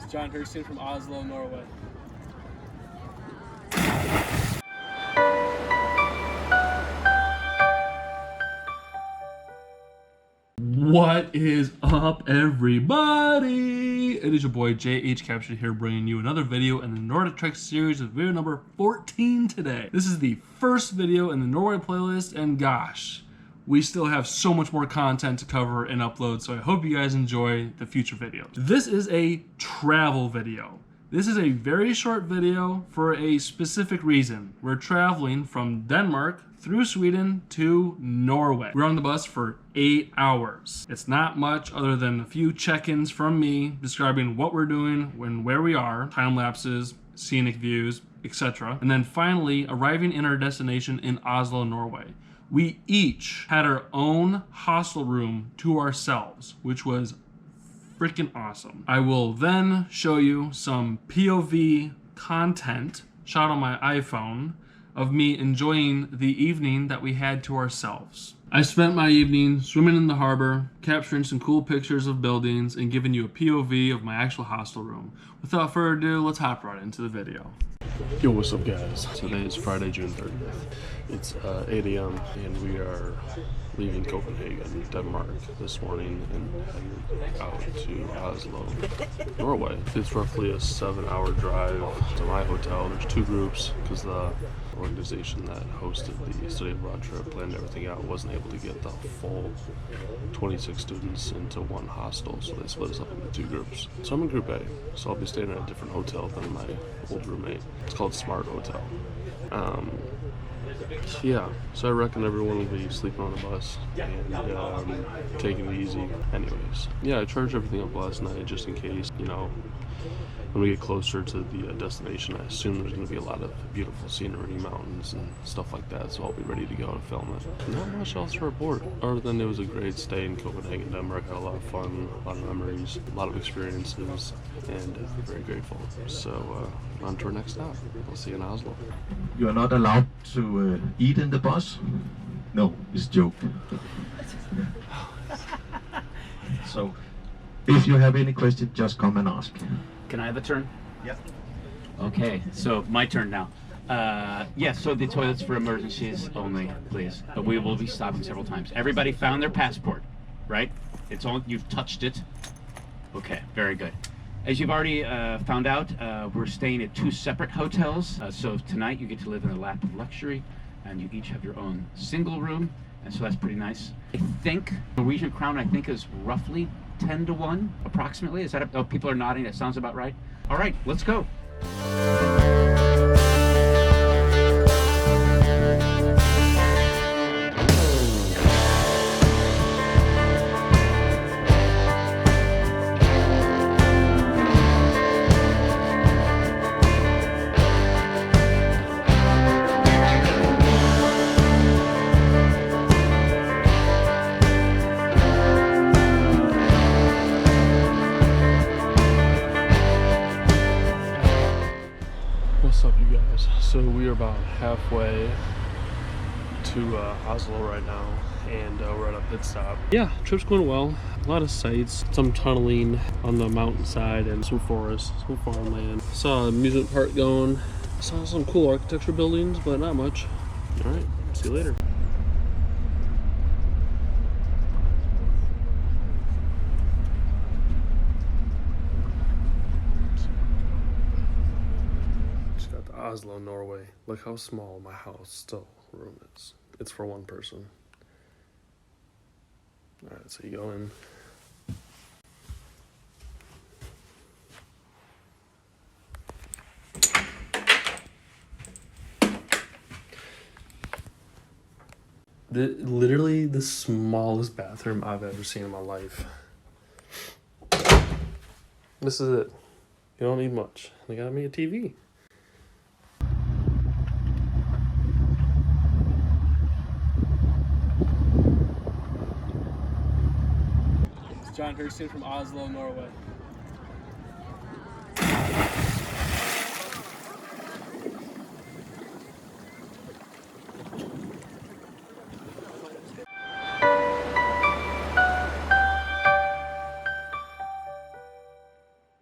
John Hurston from Oslo, Norway. What is up, everybody? It is your boy JH Captured here, bringing you another video in the Nordic Trek series with video number 14 today. This is the first video in the Norway playlist, and gosh, we still have so much more content to cover and upload, so I hope you guys enjoy the future videos. This is a travel video. This is a very short video for a specific reason. We're traveling from Denmark through Sweden to Norway. We're on the bus for 8 hours. It's not much other than a few check-ins from me describing what we're doing, where we are, time lapses, scenic views, etc. And then finally arriving in our destination in Oslo, Norway. We each had our own hostel room to ourselves, which was freaking awesome. I will then show you some POV content shot on my iPhone of me enjoying the evening that we had to ourselves. I spent my evening swimming in the harbor, capturing some cool pictures of buildings, and giving you a POV of my actual hostel room. Without further ado, let's hop right into the video. Yo, what's up, guys? Today is Friday, June 30th. It's 8 a.m. and we are leaving Copenhagen, Denmark this morning and heading out to Oslo, Norway. It's roughly a 7-hour drive to my hotel. There's two groups because the organization that hosted the study abroad trip, planned everything out, wasn't able to get the full 26 students into one hostel, so they split us up into two groups. So I'm in group A, so I'll be staying at a different hotel than my old roommate. It's called Smart Hotel. Yeah, so I reckon everyone will be sleeping on the bus and taking it easy. Anyways, yeah, I charged everything up last night just in case, you know, when we get closer to the destination, I assume there's going to be a lot of beautiful scenery, mountains, and stuff like that, so I'll be ready to go to film it. Not much else to report, other than it was a great stay in Copenhagen, Denmark. Had a lot of fun, a lot of memories, a lot of experiences, and very grateful. So, on to our next stop. I'll see you in Oslo. You are not allowed to eat in the bus? No, it's a joke. So, if you have any questions, just come and ask. Can I have a turn? Yep. Okay, so my turn now. Yes, so the toilets for emergencies only, please. But we will be stopping several times. Everybody found their passport, right? It's all, you've touched it. Okay, very good. As you've already found out, we're staying at two separate hotels. So tonight you get to live in the lap of luxury, and you each have your own single room, and so that's pretty nice. I think Norwegian crown, I think, is roughly 10-1, approximately. Is that oh, people are nodding. That sounds about right. All right, let's go. What's up, you guys? So we are about halfway to Oslo right now, and we're at a pit stop. Yeah, trip's going well. A lot of sights, some tunneling on the mountainside, and some forest, some farmland. Saw an amusement park going. Saw some cool architecture buildings, but not much. All right, see you later. Oslo, Norway. Look how small my house still room is. It's for one person. Alright, so you go in. Literally the smallest bathroom I've ever seen in my life. This is it. You don't need much. They got me a TV. John Hurston from Oslo, Norway.